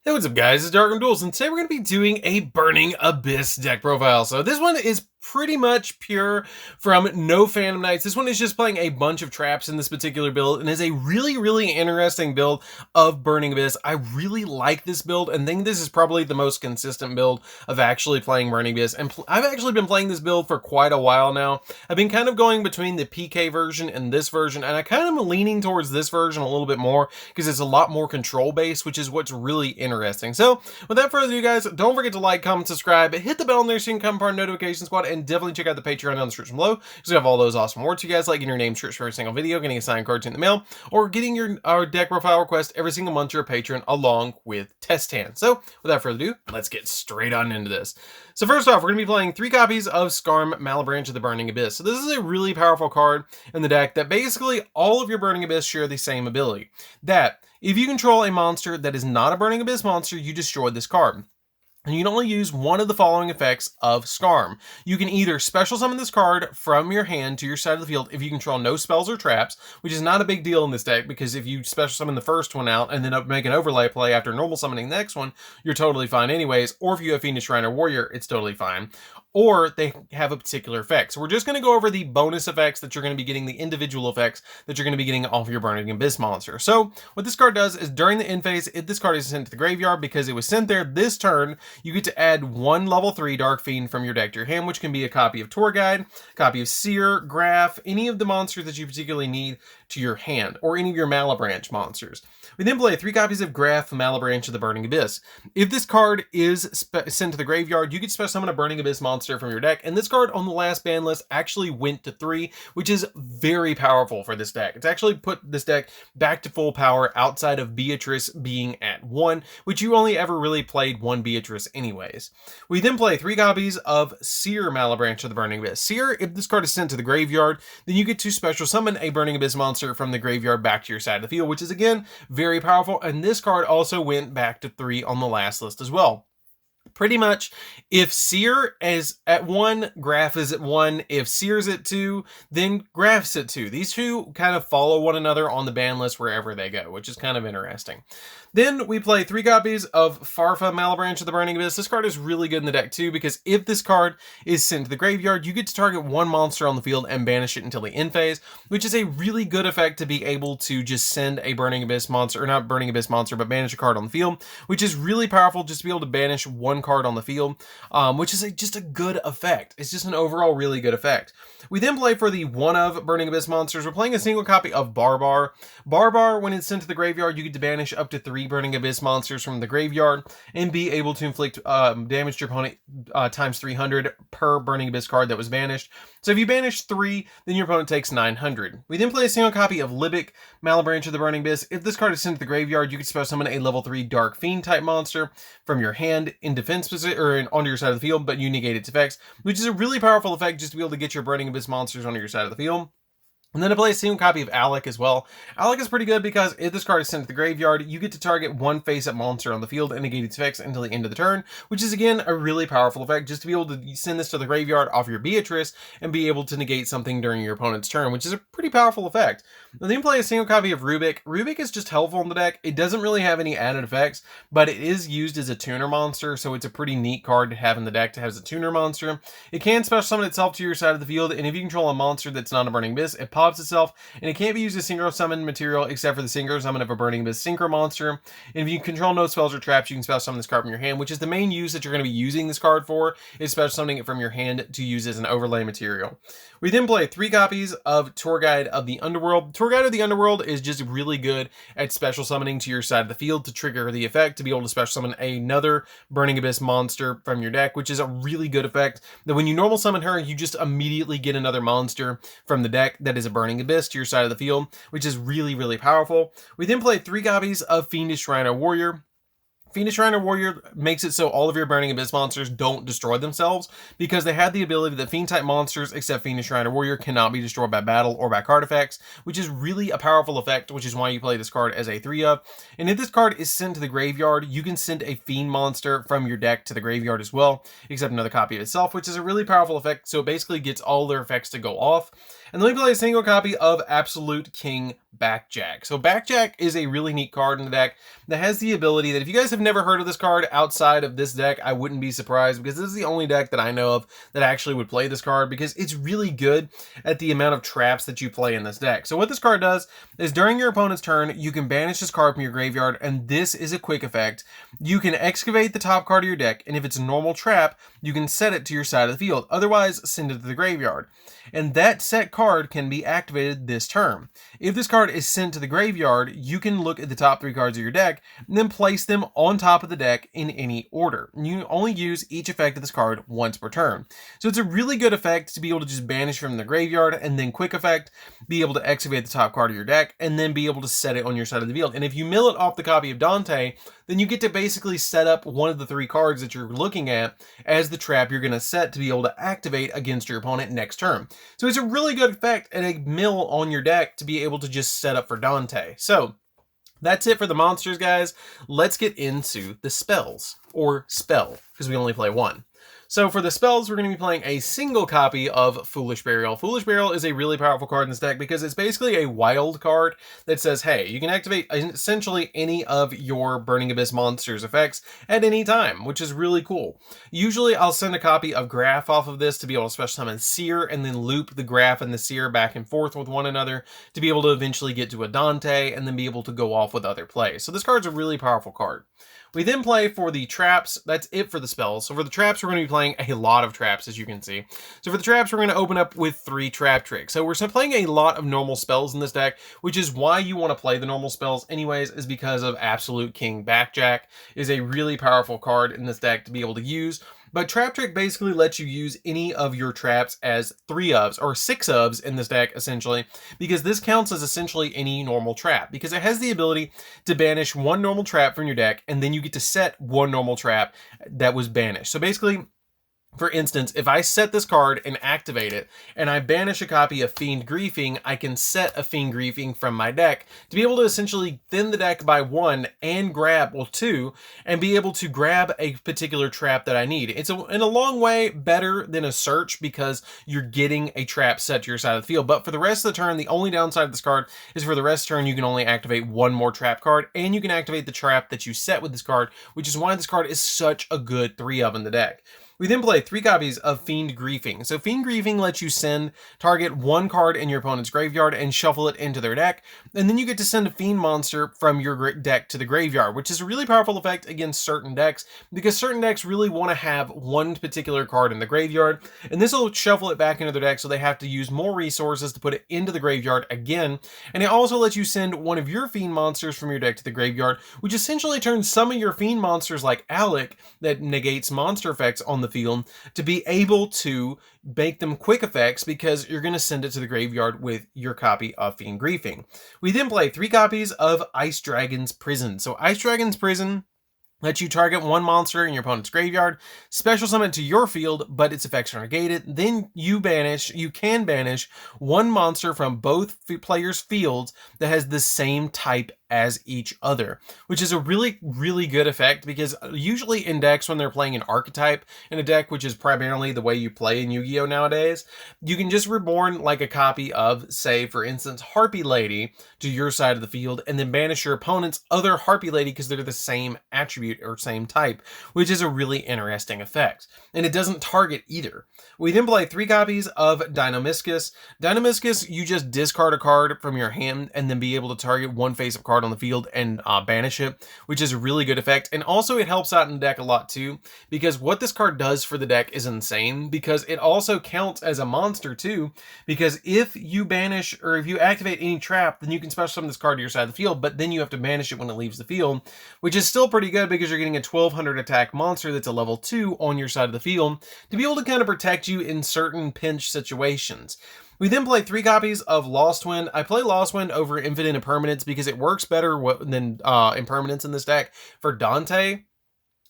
Hey, what's up guys, it's DarkArmedDuelist, and today we're going to be doing a Burning Abyss deck profile. So this one is pretty much pure from no Phantom Knights. This one is just playing a bunch of traps in this particular build, and is a really interesting build of Burning Abyss. I really like this build, and think this is probably the most consistent build of actually playing Burning Abyss. And I've actually been playing this build for quite a while now. I've been kind of going between the PK version and this version, and I kind of am leaning towards this version a little bit more, because it's a lot more control based, which is what's really interesting. So without further ado guys, don't forget to like, comment, subscribe, hit the bell on there so you can come part of the notification squad, and definitely check out the Patreon down in the description below, because we have all those awesome rewards you guys, like getting your name searched for every single video, getting a signed card in the mail, or getting our deck profile request every single month to your Patreon along with Txne. So without further ado, let's get straight on into this. So first off, we're going to be playing 3 copies of Skarm, Malebranche of the Burning Abyss. So this is a really powerful card in the deck that basically all of your Burning Abyss share the same ability. That if you control a monster that is not a Burning Abyss monster, you destroy this card. And you can only use one of the following effects of Skarm. You can either special summon this card from your hand to your side of the field if you control no spells or traps, which is not a big deal in this deck, because if you special summon the first one out and then make an overlay play after normal summoning the next one, you're totally fine anyways. Or if you have Fiendish Shrine or Warrior, it's totally fine. Or they have a particular effect. So we're just going to go over the bonus effects that you're going to be getting, the individual effects that you're going to be getting off your Burning Abyss monster. So what this card does is during the end phase, if this card is sent to the graveyard because it was sent there this turn, you get to add 1 level 3 Dark Fiend from your deck to your hand, which can be a copy of Tour Guide, a copy of Seer, Graph, any of the monsters that you particularly need to your hand, or any of your Malebranche monsters. We then play 3 copies of Graph, Malebranche of the Burning Abyss. If this card is sent to the graveyard, you get to special summon a Burning Abyss monster from your deck, and this card on the last ban list actually went to 3, which is very powerful for this deck. It's actually put this deck back to full power outside of Beatrice being at 1, which you only ever really played 1 Beatrice anyways. We then play 3 copies of Seer, Malebranche of the Burning Abyss. Seer, if this card is sent to the graveyard, then you get to special summon a Burning Abyss monster from the graveyard back to your side of the field, which is again very powerful, and this card also went back to 3 on the last list as well. Pretty much, if Seer is at 1, Graph is at 1. If Seer's at 2, then Graph's at 2. These two kind of follow one another on the ban list wherever they go, which is kind of interesting. Then we play 3 copies of Farfa, Malebranche of the Burning Abyss. This card is really good in the deck too, because if this card is sent to the graveyard, you get to target 1 monster on the field and banish it until the end phase, which is a really good effect to be able to just send a Burning Abyss monster, or not Burning Abyss monster, but banish a card on the field, which is really powerful just to be able to banish 1 card on the field, which is just a good effect. It's just an overall really good effect. We then play for the 1 of Burning Abyss monsters. We're playing a single copy of Barbar. Barbar, when it's sent to the graveyard, you get to banish up to 3 Burning Abyss monsters from the graveyard and be able to inflict damage to your opponent times 300 per Burning Abyss card that was banished. So if you banish 3, then your opponent takes 900. We then play a single copy of Libic, Malebranche of the Burning Abyss. If this card is sent to the graveyard, you can special summon a level 3 Dark Fiend type monster from your hand in defense position, or onto your side of the field, but you negate its effects, which is a really powerful effect just to be able to get your Burning Abyss monsters onto your side of the field. And then I play a single copy of Alec as well. Alec is pretty good because if this card is sent to the graveyard, you get to target 1 face-up monster on the field and negate its effects until the end of the turn, which is again a really powerful effect just to be able to send this to the graveyard off your Beatrice and be able to negate something during your opponent's turn, which is a pretty powerful effect. And then play a single copy of Rubik. Rubik is just helpful in the deck. It doesn't really have any added effects, but it is used as a tuner monster, so it's a pretty neat card to have in the deck to have as a tuner monster. It can special summon itself to your side of the field, and if you control a monster that's not a Burning Abyss, it pops itself, and it can't be used as synchro summon material except for the synchro summon of a Burning Abyss synchro monster. And if you control no spells or traps, you can special summon this card from your hand, which is the main use that you're going to be using this card for, is special summoning it from your hand to use as an overlay material. We then play 3 copies of Tour Guide of the Underworld. Tour Guide of the Underworld is just really good at special summoning to your side of the field to trigger the effect, to be able to special summon another Burning Abyss monster from your deck, which is a really good effect. That when you normal summon her, you just immediately get another monster from the deck that is a Burning Abyss to your side of the field, which is really powerful. We then play 3 copies of Fiendish Shrine or Warrior. Fiendish Shrine or Warrior makes it so all of your Burning Abyss monsters don't destroy themselves, because they have the ability that Fiend type monsters except Fiendish Shrine or Warrior cannot be destroyed by battle or by card effects, which is really a powerful effect, which is why you play this card as a 3 of. And if this card is sent to the graveyard, you can send a Fiend monster from your deck to the graveyard as well, except another copy of itself, which is a really powerful effect, so it basically gets all their effects to go off. And then we play a single copy of Absolute King Backjack. So Backjack is a really neat card in the deck that has the ability that if you guys have never heard of this card outside of this deck, I wouldn't be surprised, because this is the only deck that I know of that actually would play this card, because it's really good at the amount of traps that you play in this deck. So what this card does is during your opponent's turn, you can banish this card from your graveyard, and this is a quick effect. You can excavate the top card of your deck, and if it's a normal trap, you can set it to your side of the field. Otherwise, send it to the graveyard. And that set card can be activated this turn. If this card is sent to the graveyard, you can look at the top 3 cards of your deck and then place them on top of the deck in any order. You only use each effect of this card once per turn. So it's a really good effect to be able to just banish from the graveyard, and then quick effect, be able to excavate the top card of your deck, and then be able to set it on your side of the field. And if you mill it off the copy of Dante, then you get to basically set up one of the 3 cards that you're looking at as the trap you're going to set to be able to activate against your opponent next turn. So it's a really good effect and a mill on your deck to be able to just set up for Dante. So that's it for the monsters, guys. Let's get into the spells, or spell, because we only play 1. So for the spells, we're going to be playing a single copy of Foolish Burial. Foolish Burial is a really powerful card in this deck because it's basically a wild card that says, hey, you can activate essentially any of your Burning Abyss monsters effects at any time, which is really cool. Usually I'll send a copy of Graph off of this to be able to special summon Seer, and then loop the Graph and the Seer back and forth with one another to be able to eventually get to a Dante and then be able to go off with other plays. So this card's a really powerful card. We then play for the traps. That's it for the spells. So for the traps, we're going to be playing a lot of traps, as you can see. So for the traps, we're going to open up with 3 trap tricks. So we're playing a lot of normal spells in this deck, which is why you want to play the normal spells anyways, is because of Absolute King Backjack is a really powerful card in this deck to be able to use. But Trap Trick basically lets you use any of your traps as 3 ofs, or 6 ofs in this deck, essentially, because this counts as essentially any normal trap, because it has the ability to banish 1 normal trap from your deck, and then you get to set 1 normal trap that was banished. So basically, for instance, if I set this card and activate it, and I banish a copy of Fiend Griefing, I can set a Fiend Griefing from my deck to be able to essentially thin the deck by 1 and grab, well, 2, and be able to grab a particular trap that I need. It's in a long way better than a search because you're getting a trap set to your side of the field. But for the rest of the turn, the only downside of this card is for the rest of the turn, you can only activate 1 more trap card, and you can activate the trap that you set with this card, which is why this card is such a good 3 of in the deck. We then play 3 copies of Fiend Griefing. So Fiend Griefing lets you target 1 card in your opponent's graveyard and shuffle it into their deck, and then you get to send a Fiend monster from your deck to the graveyard, which is a really powerful effect against certain decks, because certain decks really want to have 1 particular card in the graveyard, and this will shuffle it back into their deck, so they have to use more resources to put it into the graveyard again. And it also lets you send 1 of your Fiend monsters from your deck to the graveyard, which essentially turns some of your Fiend monsters, like Alec, that negates monster effects on the field, to be able to make them quick effects because you're going to send it to the graveyard with your copy of Fiend Griefing. We then play 3 copies of Ice Dragon's Prison. So Ice Dragon's Prison lets you target 1 monster in your opponent's graveyard, special summon it to your field, but its effects are negated. Then you can banish 1 monster from both players' fields that has the same type as each other, which is a really, really good effect, because usually in decks, when they're playing an archetype in a deck, which is primarily the way you play in Yu-Gi-Oh nowadays, you can just reborn like a copy of, say, for instance, Harpy Lady to your side of the field, and then banish your opponent's other Harpy Lady because they're the same attribute or same type, which is a really interesting effect. And it doesn't target either. We then play 3 copies of Dinomischus. Dinomischus, you just discard a card from your hand and then be able to target 1 face-up card on the field and banish it, which is a really good effect. And also it helps out in the deck a lot too, because what this card does for the deck is insane, because it also counts as a monster too, because if you banish or if you activate any trap, then you can special summon this card to your side of the field, but then you have to banish it when it leaves the field, which is still pretty good because you're getting a 1200 attack monster that's a level 2 on your side of the field to be able to kind of protect you in certain pinch situations. We then play 3 copies of Lost Wind. I play Lost Wind over Infinite Impermanence because it works better than Impermanence in this deck for Dante.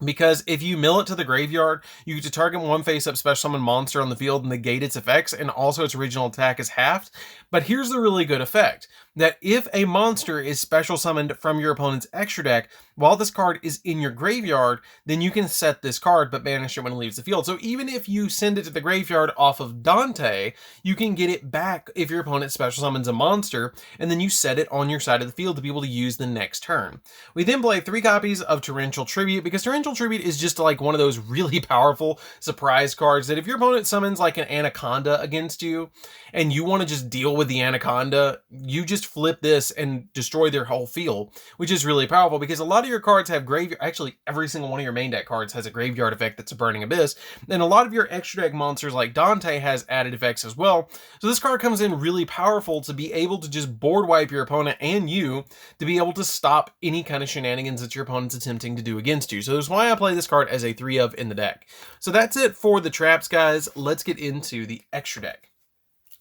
Because if you mill it to the graveyard, you get to target 1 face-up special summon monster on the field and negate its effects, and also its original attack is halved. But here's the really good effect. that if a monster is special summoned from your opponent's extra deck while this card is in your graveyard, then you can set this card but banish it when it leaves the field. So even if you send it to the graveyard off of Dante, you can get it back if your opponent special summons a monster, and then you set it on your side of the field to be able to use the next turn. We then play 3 copies of Torrential Tribute, because Torrential Tribute is just like one of those really powerful surprise cards that if your opponent summons like an Anaconda against you, and you want to just deal with the Anaconda, you just flip this and destroy their whole field, which is really powerful because a lot of your cards have graveyard. Actually, every single one of your main deck cards has a graveyard effect that's a Burning Abyss, and a lot of your extra deck monsters like Dante has added effects as well. So this card comes in really powerful to be able to just board wipe your opponent and you to be able to stop any kind of shenanigans that your opponent's attempting to do against you. So that's why I play this card as a 3 of in the deck. So that's it for the traps, guys. Let's get into the extra deck.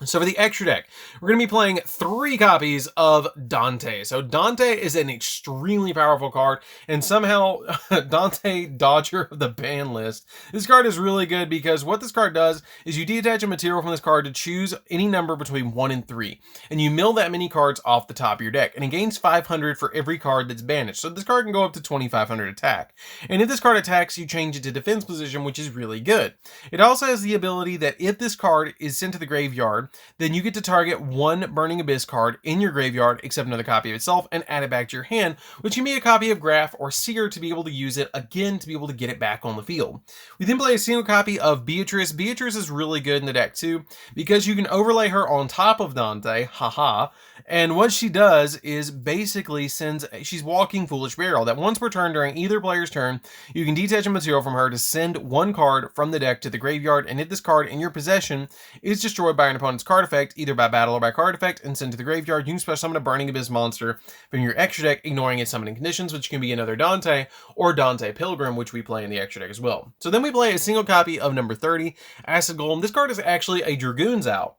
So for the extra deck, we're going to be playing 3 copies of Dante. So Dante is an extremely powerful card, and somehow Dante, Dodger of the ban list. This card is really good because what this card does is you detach a material from this card to choose any number between 1 and 3, and you mill that many cards off the top of your deck, and it gains 500 for every card that's banished. So this card can go up to 2,500 attack. And if this card attacks, you change it to defense position, which is really good. It also has the ability that if this card is sent to the graveyard, then you get to target 1 Burning Abyss card in your graveyard, except another copy of itself, and add it back to your hand, which can be a copy of Graph or Seer to be able to use it again to be able to get it back on the field. We then play a single copy of Beatrice. Beatrice is really good in the deck too, because you can overlay her on top of Dante, haha, and what she does is basically she's walking Foolish Barrel, that once per turn during either player's turn, you can detach a material from her to send 1 card from the deck to the graveyard, and if this card in your possession is destroyed by an opponent's card effect, either by battle or by card effect, and sent to the graveyard, you can special summon a Burning Abyss monster from your extra deck, ignoring its summoning conditions, which can be another Dante or Dante Pilgrim, which we play in the extra deck as well. So then we play a single copy of number 30, Acid Golem. This card is actually a Dragoons out,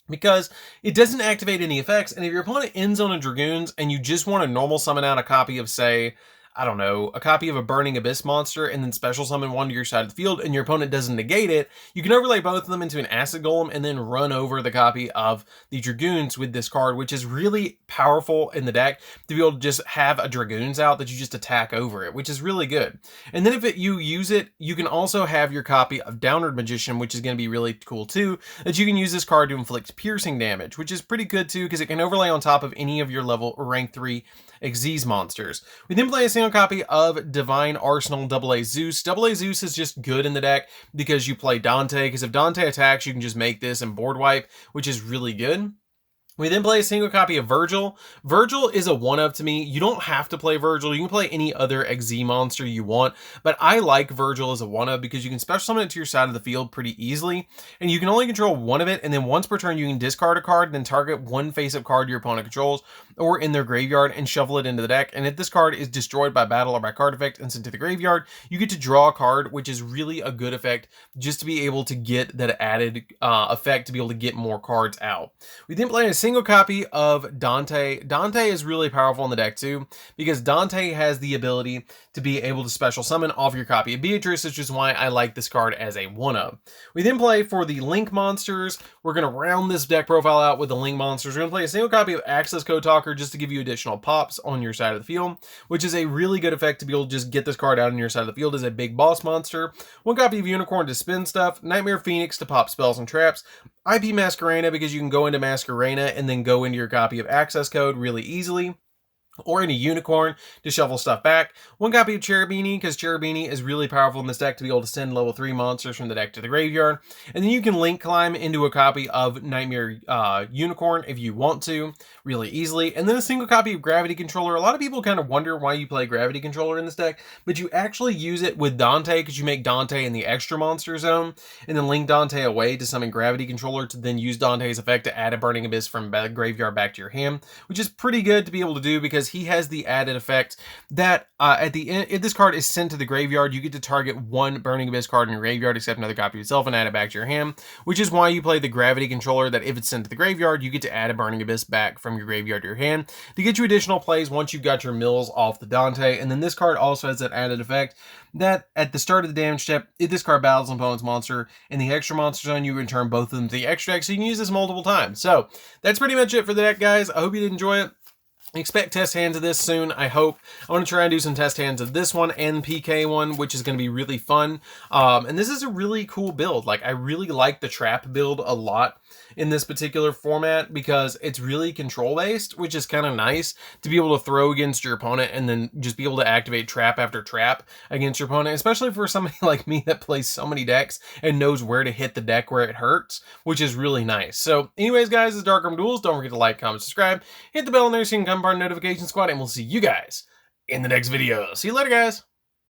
because it doesn't activate any effects, and if your opponent ends on a Dragoons and you just want to normal summon out a copy of, say, I don't know, a copy of a Burning Abyss monster and then special summon 1 to your side of the field and your opponent doesn't negate it, you can overlay both of them into an Acid Golem and then run over the copy of the Dragoons with this card, which is really powerful in the deck to be able to just have a Dragoons out that you just attack over it, which is really good. And then if you use it, you can also have your copy of Downward Magician, which is going to be really cool too, that you can use this card to inflict piercing damage, which is pretty good too because it can overlay on top of any of your level rank 3 Xyz monsters. We then play a single copy of Divine Arsenal AA Zeus. AA Zeus is just good in the deck because you play Dante, because if Dante attacks, you can just make this and board wipe, which is really good. We then play a single copy of Virgil. Virgil is a 1-of to me. You don't have to play Virgil. You can play any other XZ monster you want, but I like Virgil as a 1-of because you can special summon it to your side of the field pretty easily, and you can only control 1 of it, and then once per turn you can discard a card, then target 1 face-up card your opponent controls or in their graveyard and shovel it into the deck, and if this card is destroyed by battle or by card effect and sent to the graveyard, you get to draw a card, which is really a good effect just to be able to get that added effect to be able to get more cards out. We then play a single copy of Dante. Dante is really powerful in the deck too, because Dante has the ability to be able to special summon off your copy of Beatrice, which is why I like this card as a 1-of. We then play for the Link monsters. We're going to round this deck profile out with the Link monsters. We're going to play a single copy of Access Code Talker just to give you additional pops on your side of the field, which is a really good effect to be able to just get this card out on your side of the field as a big boss monster. 1 copy of Unicorn to spin stuff, Nightmare Phoenix to pop spells and traps, IP Masquerena because you can go into Masquerena and then go into your copy of Access Code really easily, or in a Unicorn to shuffle stuff back. 1 copy of Cherubini, because Cherubini is really powerful in this deck to be able to send level 3 monsters from the deck to the graveyard. And then you can link climb into a copy of Nightmare Unicorn if you want to, really easily. And then a single copy of Gravity Controller. A lot of people kind of wonder why you play Gravity Controller in this deck, but you actually use it with Dante because you make Dante in the extra monster zone, and then link Dante away to summon Gravity Controller to then use Dante's effect to add a Burning Abyss from the graveyard back to your hand, which is pretty good to be able to do because because he has the added effect that at the end, if this card is sent to the graveyard, you get to target one Burning Abyss card in your graveyard except another copy of itself and add it back to your hand, which is why you play the Gravity Controller, that if it's sent to the graveyard, you get to add a Burning Abyss back from your graveyard to your hand to get you additional plays once you've got your mills off the Dante. And then this card also has that added effect that at the start of the damage step, if this card battles an opponent's monster in the extra monster zone, you return both of them to the extra deck, so you can use this multiple times. So that's pretty much it for the deck, guys. I hope you did enjoy it. Expect test hands of this soon, I hope. I want to try and do some test hands of this one and PK one, which is going to be really fun. And this is a really cool build. Like, I really like the trap build a lot in this particular format because it's really control-based, which is kind of nice to be able to throw against your opponent and then just be able to activate trap after trap against your opponent, especially for somebody like me that plays so many decks and knows where to hit the deck where it hurts, which is really nice. So anyways, guys, this is DarkArmedDuelist. Don't forget to like, comment, subscribe, hit the bell and there so you can become part of the notification squad, and we'll see you guys in the next video. See you later, guys.